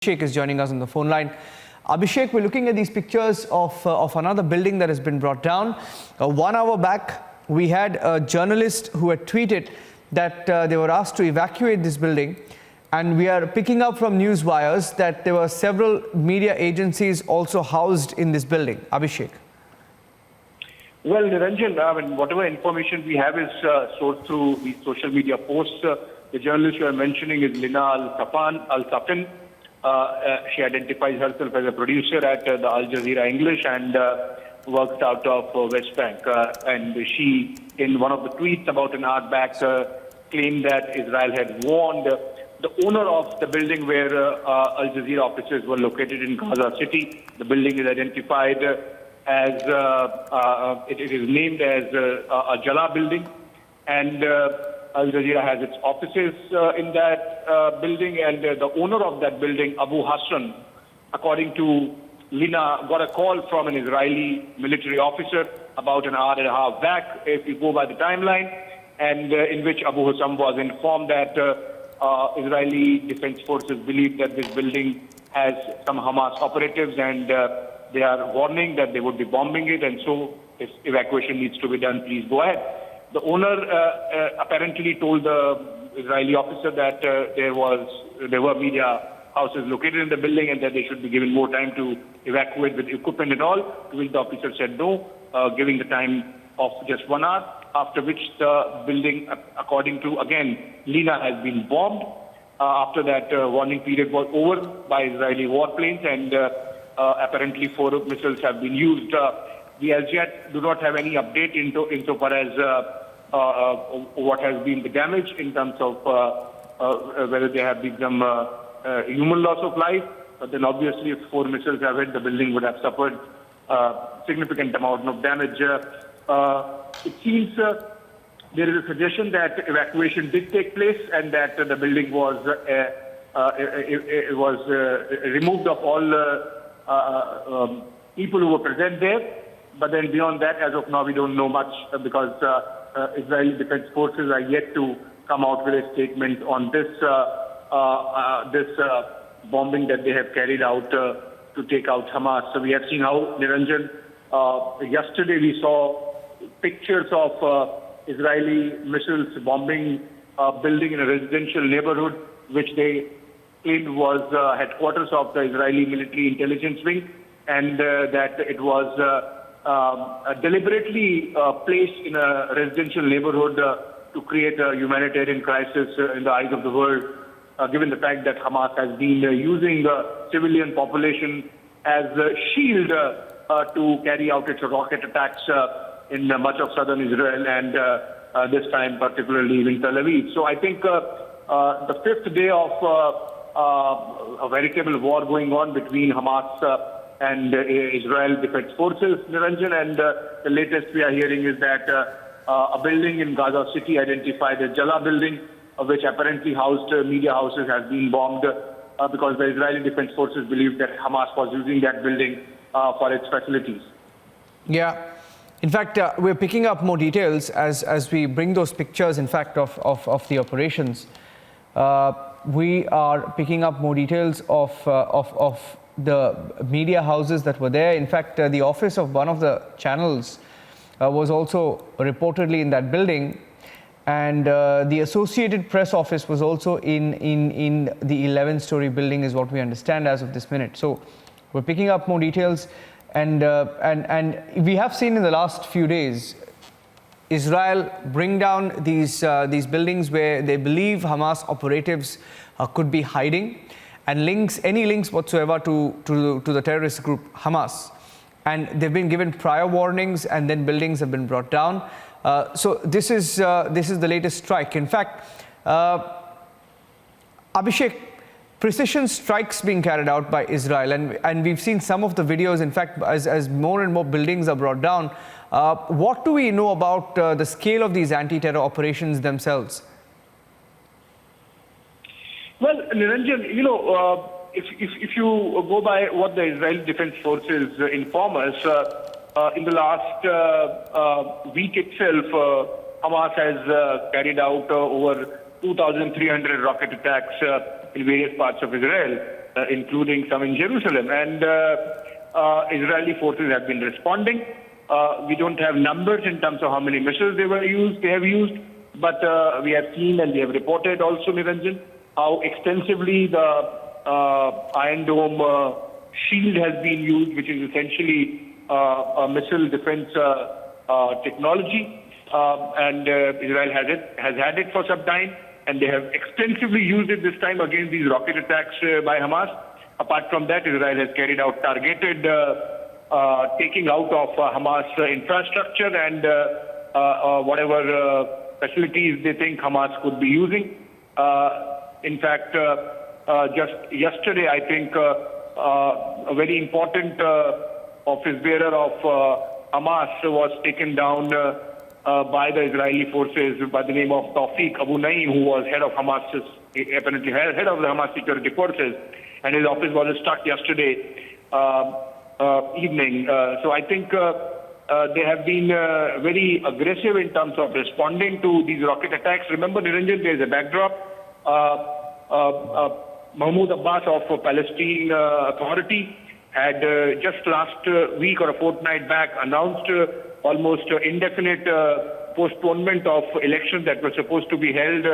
Abhishek is joining us on the phone line. Abhishek, we're looking at these pictures of another building that has been brought down. 1 hour back, we had a journalist who had tweeted that they were asked to evacuate this building. And we are picking up from news wires that there were several media agencies also housed in this building. Abhishek. Well, Niranjan, whatever information we have is sourced through the social media posts. The journalist you are mentioning is Lina Al-Safin. She identifies herself as a producer at the Al Jazeera English and works out of West Bank. And she, in one of the tweets about an hour back, claimed that Israel had warned the owner of the building where Al Jazeera offices were located in Gaza City. The building is identified as, it is named as a Jala building. And Al Jazeera has its offices in that building, and the owner of that building, Abu Hassan, according to Lina, got a call from an Israeli military officer about an hour and a half back, if you go by the timeline, and in which Abu Hassan was informed that Israeli defense forces believe that this building has some Hamas operatives, and they are warning that they would be bombing it, and so if evacuation needs to be done, please go ahead. The owner apparently told the Israeli officer that there were media houses located in the building and that they should be given more time to evacuate with equipment and all, to which the officer said no, giving the time of just 1 hour, after which the building, according to, again, Lina, has been bombed. After that warning period was over by Israeli warplanes, and apparently 4 missiles have been used. We as yet do not have any update insofar as what has been the damage in terms of whether there have been some human loss of life. But then obviously if 4 missiles have hit, the building would have suffered significant amount of damage. It seems there is a suggestion that evacuation did take place and that the building was removed of all people who were present there. But then beyond that, as of now, we don't know much because Israeli Defense Forces are yet to come out with a statement on this bombing that they have carried out to take out Hamas. So we have seen how, Niranjan, yesterday we saw pictures of Israeli missiles bombing a building in a residential neighborhood, which they claimed was headquarters of the Israeli military intelligence wing, and that it was deliberately placed in a residential neighborhood to create a humanitarian crisis in the eyes of the world, given the fact that Hamas has been using the civilian population as a shield to carry out its rocket attacks in much of southern Israel and this time particularly in Tel Aviv. So I think the 5th day of a veritable war going on between Hamas and Israel Defense Forces, Niranjan, and the latest we are hearing is that a building in Gaza City identified as Jala building, which apparently housed media houses, has been bombed because the Israeli Defense Forces believe that Hamas was using that building for its facilities. Yeah. In fact, we're picking up more details as we bring those pictures, in fact, of the operations. We are picking up more details of the media houses that were there. In fact, the office of one of the channels was also reportedly in that building, and the Associated Press office was also in the 11-story building, is what we understand as of this minute. So we're picking up more details, and we have seen in the last few days Israel bring down these buildings where they believe Hamas operatives could be hiding, and any links whatsoever to the terrorist group Hamas. And they've been given prior warnings, and then buildings have been brought down. So this is the latest strike. In fact, Abhishek, precision strikes being carried out by Israel, and we've seen some of the videos. In fact, as more and more buildings are brought down, what do we know about the scale of these anti-terror operations themselves? Well, Niranjan, if you go by what the Israeli Defense Forces inform us, in the last week itself, Hamas has carried out over 2,300 rocket attacks in various parts of Israel. including some in Jerusalem. And Israeli forces have been responding. We don't have numbers in terms of how many missiles they have used, but we have seen and we have reported also, Niranjan, how extensively the Iron Dome shield has been used, which is essentially a missile defense technology. And Israel has had it for some time, and they have extensively used it this time against these rocket attacks by Hamas. Apart from that, Israel has carried out targeted taking out of Hamas infrastructure and whatever facilities they think Hamas could be using. In fact, just yesterday, I think a very important office bearer of Hamas was taken down by the Israeli forces by the name of Tawfiq Abu Naim, who was head of Hamas, apparently head of the Hamas security forces, and his office was struck yesterday evening. So I think they have been very aggressive in terms of responding to these rocket attacks. Remember, Niranjan, there is a backdrop. Mahmoud Abbas of Palestine Authority had just last week or a fortnight back announced almost indefinite postponement of elections that were supposed to be held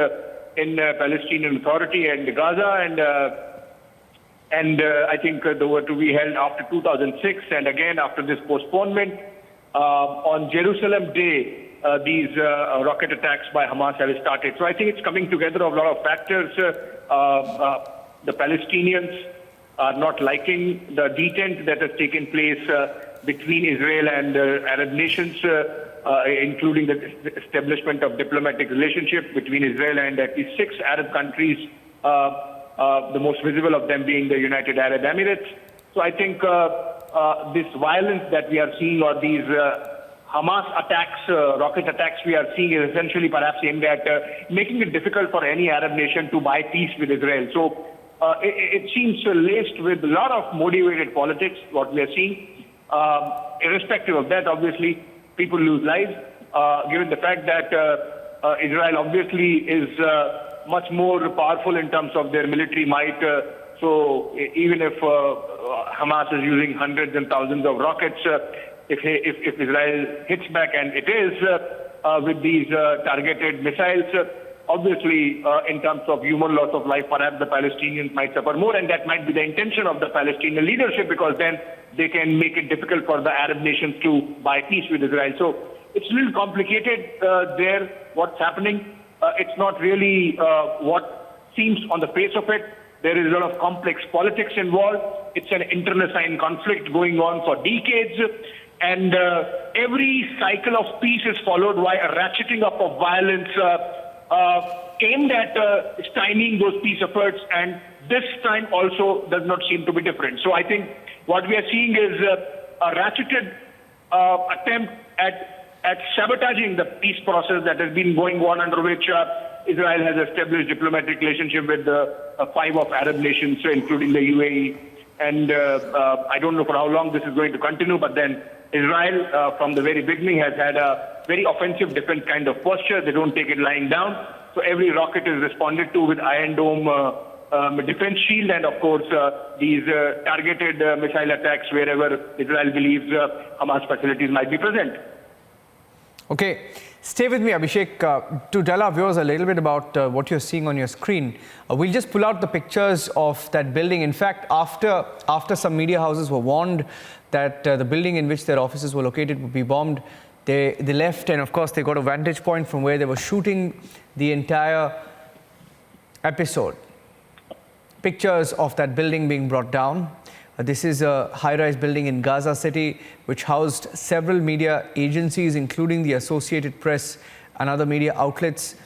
in Palestinian Authority and Gaza, and I think they were to be held after 2006, and again after this postponement. On Jerusalem Day, these rocket attacks by Hamas have started. So I think it's coming together of a lot of factors. The Palestinians are not liking the detente that has taken place between Israel and Arab nations, including the establishment of diplomatic relationship between Israel and at least 6 Arab countries, the most visible of them being the United Arab Emirates. So I think this violence that we are seeing, or these Hamas attacks, rocket attacks we are seeing, is essentially perhaps aimed at making it difficult for any Arab nation to buy peace with Israel. So it seems laced with a lot of motivated politics, what we are seeing. Irrespective of that, obviously, people lose lives, given the fact that Israel obviously is much more powerful in terms of their military might. So even if Hamas is using hundreds and thousands of rockets, if Israel hits back, and it is with these targeted missiles, obviously in terms of human loss of life, perhaps the Palestinians might suffer more, and that might be the intention of the Palestinian leadership, because then they can make it difficult for the Arab nations to buy peace with Israel. So it's a little complicated there, what's happening. It's not really what seems on the face of it. There is a lot of complex politics involved. It's an internecine conflict going on for decades. And every cycle of peace is followed by a ratcheting up of violence aimed at stymieing those peace efforts. And this time also does not seem to be different. So I think what we are seeing is a ratcheted attempt at sabotaging the peace process that has been going on, under which Israel has established diplomatic relationship with 5 of Arab nations, including the UAE. And I don't know for how long this is going to continue, but then Israel, from the very beginning, has had a very offensive defense kind of posture. They don't take it lying down. So every rocket is responded to with Iron Dome defense shield, and of course these targeted missile attacks wherever Israel believes Hamas facilities might be present. Okay, stay with me, Abhishek, to tell our viewers a little bit about what you're seeing on your screen. We'll just pull out the pictures of that building. In fact, after some media houses were warned that the building in which their offices were located would be bombed, they left, and of course they got a vantage point from where they were shooting the entire episode. Pictures of that building being brought down. This is a high-rise building in Gaza City, which housed several media agencies, including the Associated Press and other media outlets,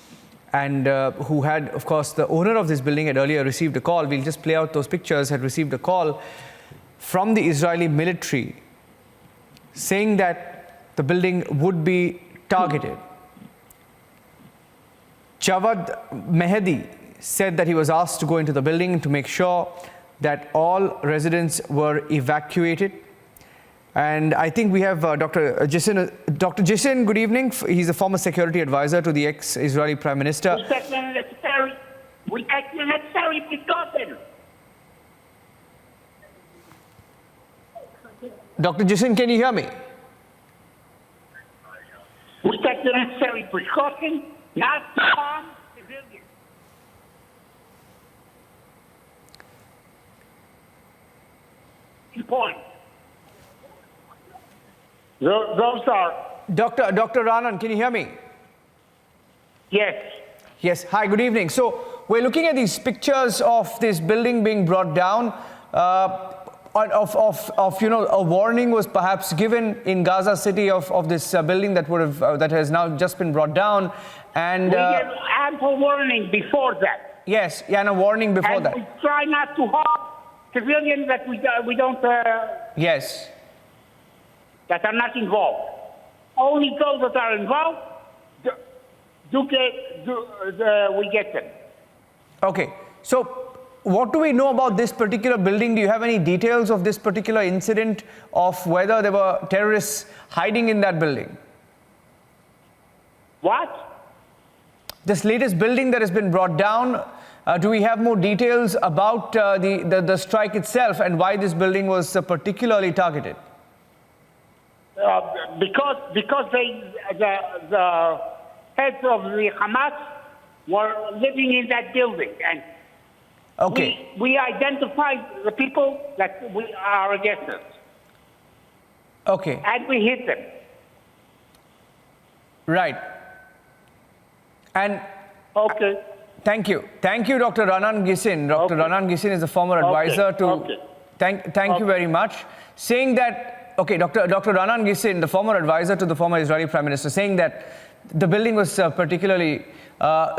and who had, of course, the owner of this building had earlier received a call. We'll just play out those pictures. Had received a call from the Israeli military saying that the building would be targeted. Jawad Mehdi said that he was asked to go into the building to make sure that all residents were evacuated. And I think we have Dr. Jissin. Dr. Jissin, good evening. He's a former security advisor to the ex-Israeli Prime Minister. Dr. Gissin, can you hear me? We take the necessary precaution not to harm civilians. Point. Those are, Dr. Ranan, can you hear me? yes. Yes. Hi, good evening. So we're looking at these pictures of this building being brought down. A warning was perhaps given in Gaza City of this building that would have that has now just been brought down, and We gave ample warning before that. yes, yeah, and a warning before And that. we try not to harm civilians that we don't, Yes. that are not involved. Only those that are involved, we get them. Okay. So what do we know about this particular building? Do you have any details of this particular incident, of whether there were terrorists hiding in that building? What? This latest building that has been brought down, do we have more details about the strike itself and why this building was particularly targeted? Because the heads of the Hamas were living in that building, and Okay. we identified the people that we are against us, Okay. and we hit them. Right. And Okay. thank you, Dr. Ranan Gissin. Dr. Okay. Ranan Gissin is the former advisor to. Okay. Thank you very much. Saying that, okay, Dr. Ranan Gissin, the former advisor to the former Israeli Prime Minister, saying that the building was particularly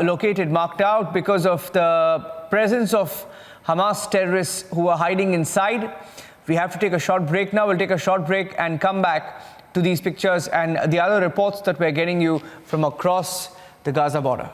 located, marked out because of the presence of Hamas terrorists who are hiding inside. We have to take a short break now. We'll take a short break and come back to these pictures and the other reports that we're getting you from across the Gaza border.